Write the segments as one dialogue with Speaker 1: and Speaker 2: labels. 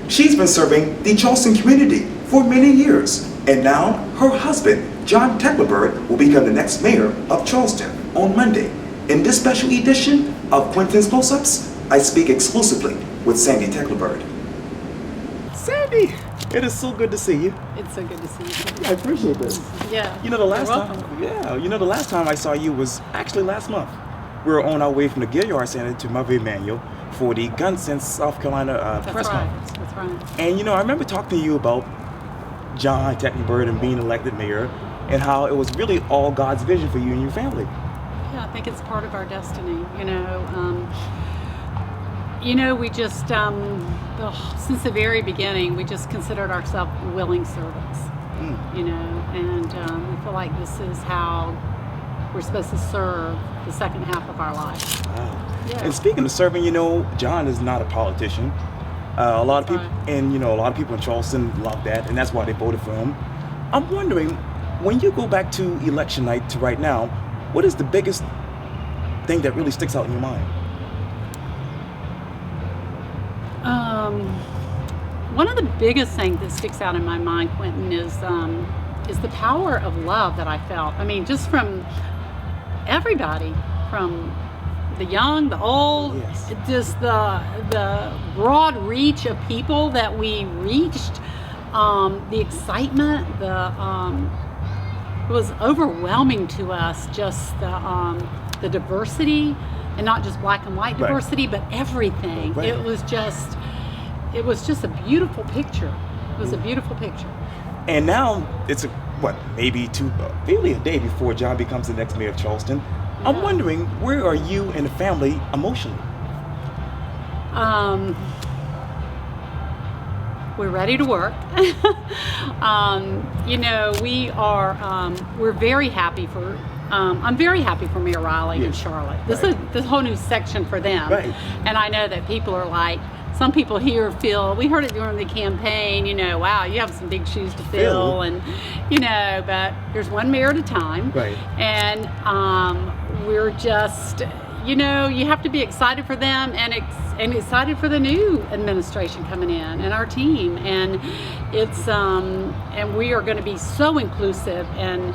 Speaker 1: She's been serving the Charleston community for many years, and now her husband, John Tecklenburg, will become the next mayor of Charleston on Monday. In this special edition of Quintin's Close-Ups, I speak exclusively with Sandy Tecklenburg. Sandy, it is so good to see you.
Speaker 2: It's so good to see you.
Speaker 1: I appreciate this.
Speaker 2: Yeah.
Speaker 1: You know, the last time I saw you was actually last month. We were on our way from the Gilliard Center to Mother Emanuel for the Gun Sense South Carolina press conference.
Speaker 2: That's right.
Speaker 1: And you know, I remember talking to you about John Tecklenburg and being elected mayor, and how it was really all God's vision for you and your family.
Speaker 2: Yeah, I think it's part of our destiny. We just since the very beginning, we just considered ourselves willing servants. And we feel like this is how we're supposed to serve the second half of our life.
Speaker 1: Wow.
Speaker 2: Yeah.
Speaker 1: And speaking of serving, John is not a politician. A lot of people, a lot of people in Charleston love that, and that's why they voted for him. I'm wondering, when you go back to election night to right now, what is the biggest thing that really sticks out in your mind?
Speaker 2: One of the biggest things that sticks out in my mind, Quintin, is the power of love that I felt. I mean, just from everybody, from the young, the old,
Speaker 1: yes.
Speaker 2: Just the broad reach of people that we reached, the excitement, it was overwhelming to us, just the diversity, and not just black and white diversity, but everything.
Speaker 1: Right.
Speaker 2: It was just a beautiful picture. It was a beautiful picture.
Speaker 1: And now it's maybe a day before John becomes the next mayor of Charleston. Yeah. I'm wondering, where are you and the family emotionally?
Speaker 2: We're ready to work. We are. We're very happy for. I'm very happy for Mayor Riley and Charlotte. This is this whole new section for them.
Speaker 1: Right.
Speaker 2: And I know that people are like, some people here feel, we heard it during the campaign, wow, you have some big shoes to fill, and but there's one mayor at a time.
Speaker 1: Right.
Speaker 2: And we're just, you have to be excited for them and excited for the new administration coming in and our team. And it's and we are going to be so inclusive, and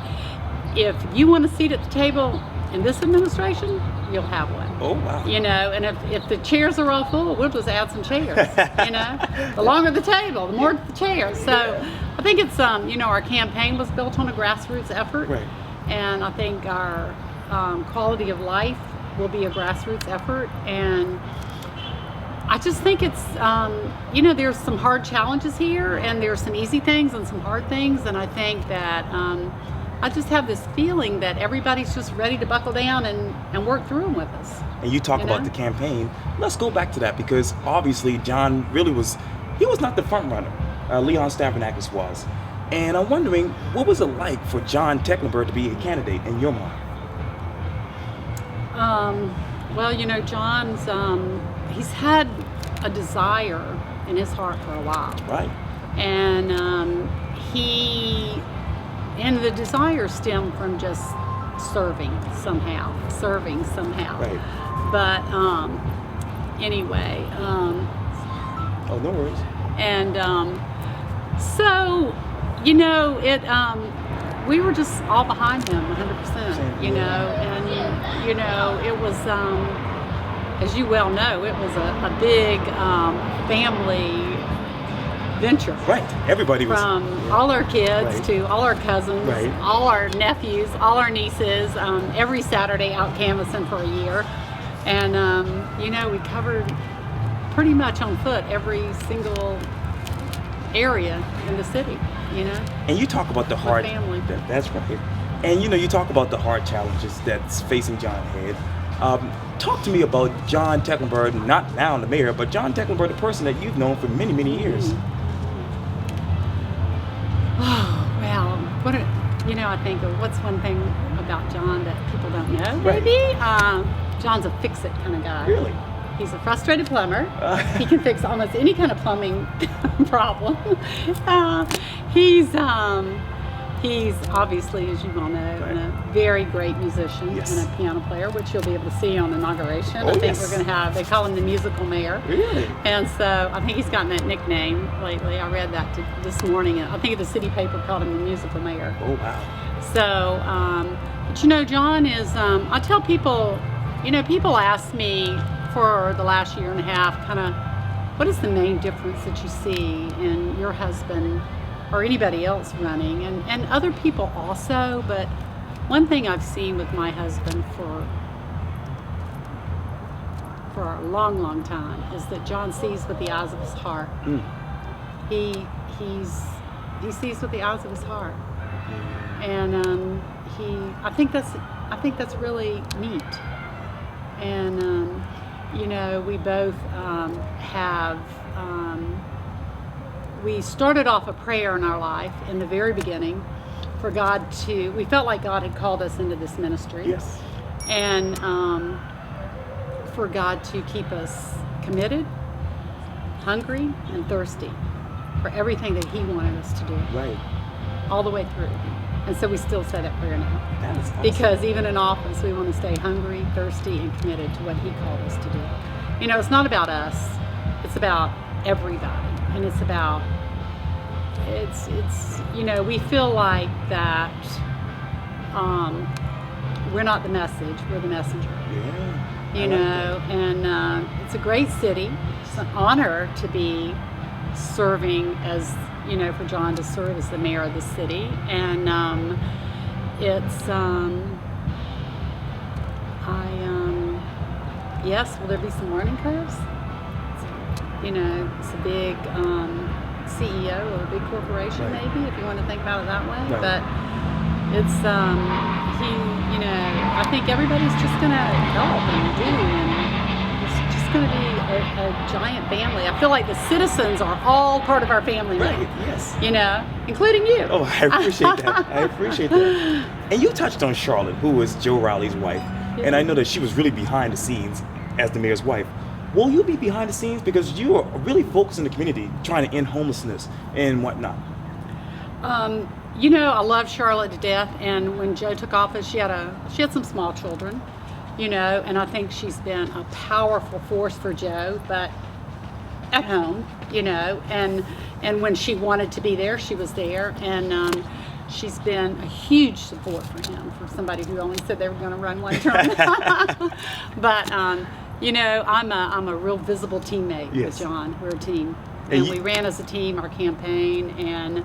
Speaker 2: if you want a seat at the table in this administration, you'll have one.
Speaker 1: Oh, wow.
Speaker 2: And if the chairs are all full, we'll just add some chairs. The longer the table, the more the chairs. So I think it's, our campaign was built on a grassroots effort.
Speaker 1: Right.
Speaker 2: And I think our quality of life will be a grassroots effort. And I just think it's, there's some hard challenges here, and there's some easy things and some hard things. And I think that I just have this feeling that everybody's just ready to buckle down and work through them with us.
Speaker 1: And you talk about the campaign. Let's go back to that, because obviously John really was not the front runner. Leon Stavronakis was. And I'm wondering, what was it like for John Tecklenburg to be a candidate in your mind?
Speaker 2: John's, he's had a desire in his heart for a while.
Speaker 1: Right.
Speaker 2: And and the desire stemmed from just serving somehow.
Speaker 1: Right.
Speaker 2: But anyway.
Speaker 1: Oh, no worries.
Speaker 2: And so, we were just all behind him 100%, and, it was, as you well know, it was a big family venture.
Speaker 1: Right. Everybody was.
Speaker 2: From all our kids to all our cousins, all our nephews, all our nieces, every Saturday out canvassing for a year. And, we covered pretty much on foot every single area in the city,
Speaker 1: And you talk about the hard
Speaker 2: family.
Speaker 1: That's right. And you talk about the hard challenges that's facing John ahead. Talk to me about John Tecklenburg, not now the mayor, but John Tecklenburg, the person that you've known for many, many years.
Speaker 2: Oh, well, I think what's one thing about John that people don't know,
Speaker 1: Right.
Speaker 2: maybe? John's a fix-it kind of guy.
Speaker 1: Really?
Speaker 2: He's a frustrated plumber. He can fix almost any kind of plumbing problem. He's obviously, as you all know, a very great musician and a piano player, which you'll be able to see on inauguration. I think we're going to have, they call him the musical mayor.
Speaker 1: Really?
Speaker 2: And so I think he's gotten that nickname lately. I read that this morning. I think the city paper called him the musical mayor.
Speaker 1: Oh, wow.
Speaker 2: So, but you know, John is, I tell people, you know, people ask me for the last year and a half, kind of, what is the main difference that you see in your husband or anybody else running, and other people also, but one thing I've seen with my husband for a long time is that John sees with the eyes of his heart. He sees with the eyes of his heart, and I think that's really neat. And you know, we both have. We started off a prayer in our life in the very beginning for God to, we felt like God had called us into this ministry.
Speaker 1: Yes.
Speaker 2: And for God to keep us committed, hungry, and thirsty for everything that He wanted us to do.
Speaker 1: Right.
Speaker 2: All the way through. And so we still say that prayer now.
Speaker 1: That is awesome.
Speaker 2: Because even in office, we want to stay hungry, thirsty, and committed to what He called us to do. You know, it's not about us. It's about everybody. And it's about, it's you know, we feel like that we're not the message, we're the messenger.
Speaker 1: Yeah.
Speaker 2: You know, and it's a great city. It's an honor to be serving as, you know, for John to serve as the mayor of the city. And it's, yes, will there be some learning curves? You know, it's a big CEO of a big corporation, maybe, if you want to think about it that way. But it's, you know, I think everybody's just going to help and do, and it's just going to be a giant family. I feel like the citizens are all part of our family now.
Speaker 1: Right, yes.
Speaker 2: You know, including you.
Speaker 1: Oh, I appreciate that. I appreciate that. And you touched on Charlotte, who was Joe Riley's wife.
Speaker 2: Yeah.
Speaker 1: And I know that she was really behind the scenes as the mayor's wife. Will you be behind the scenes? Because you are really focused in the community, trying to end homelessness and whatnot.
Speaker 2: You know, I love Charlotte to death, and when Joe took office, she had some small children, you know, and I think she's been a powerful force for Joe, but at home, you know, and when she wanted to be there, she was there, and she's been a huge support for him, for somebody who only said they were going to run one term. But you know, I'm a real visible teammate with John. We're a team, and we ran as a team our campaign, and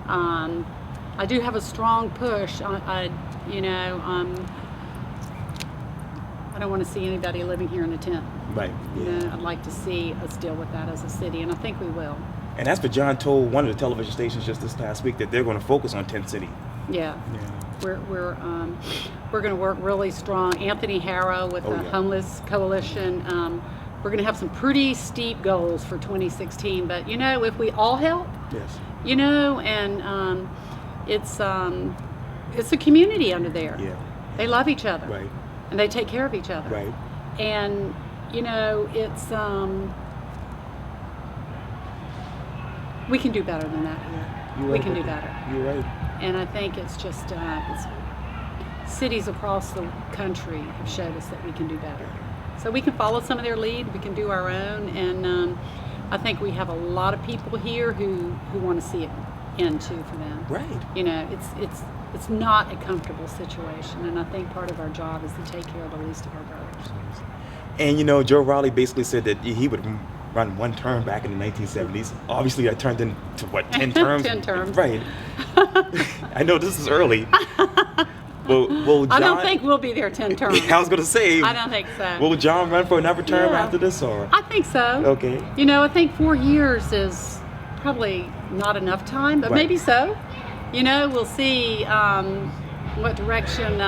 Speaker 2: I do have a strong push. You know, I don't want to see anybody living here in a tent.
Speaker 1: Right.
Speaker 2: You know, I'd like to see us deal with that as a city, and I think we will.
Speaker 1: And that's what John told one of the television stations just this past week, that they're going to focus on Tent City.
Speaker 2: Yeah. We're going to work really strong. Anthony Harrow with the Homeless Coalition. We're going to have some pretty steep goals for 2016. But you know, if we all help, you know, and it's a community under there.
Speaker 1: Yeah.
Speaker 2: They love each other.
Speaker 1: Right.
Speaker 2: And they take care of each other.
Speaker 1: Right.
Speaker 2: And you know, it's we can do better than that here. We can do better.
Speaker 1: You're right.
Speaker 2: And I think it's just cities across the country have showed us that we can do better. So we can follow some of their lead. We can do our own, and I think we have a lot of people here who want to see it end too for them.
Speaker 1: Right.
Speaker 2: You know, it's not a comfortable situation, and I think part of our job is to take care of the least of our brothers.
Speaker 1: And you know, Joe Riley basically said that he would run one term back in the 1970s. Obviously, that turned into what, 10 terms?
Speaker 2: 10 terms.
Speaker 1: Right. I know this is early. But will John,
Speaker 2: I don't think we'll be there 10 terms.
Speaker 1: I was going to say.
Speaker 2: I don't think so.
Speaker 1: Will John run for another term after this, or?
Speaker 2: I think so.
Speaker 1: Okay.
Speaker 2: You know, I think 4 years is probably not enough time, but maybe so. You know, we'll see what direction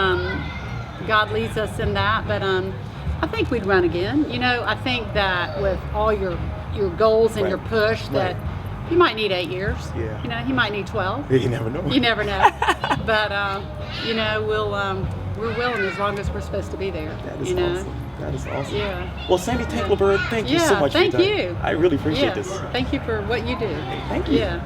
Speaker 2: God leads us in that. But I think we'd run again. You know, I think that with all your goals and your push, that you might need 8 years.
Speaker 1: Yeah.
Speaker 2: You know, he might need 12.
Speaker 1: You never know.
Speaker 2: You never know. But you know, we're willing as long as we're supposed to be there.
Speaker 1: That is
Speaker 2: you know?
Speaker 1: awesome. That is awesome.
Speaker 2: Yeah.
Speaker 1: Well, Sandy Tecklenburg, thank you so much
Speaker 2: thank
Speaker 1: for your time.
Speaker 2: you.
Speaker 1: I really appreciate this.
Speaker 2: Thank you for what you do.
Speaker 1: Thank you.
Speaker 2: Yeah.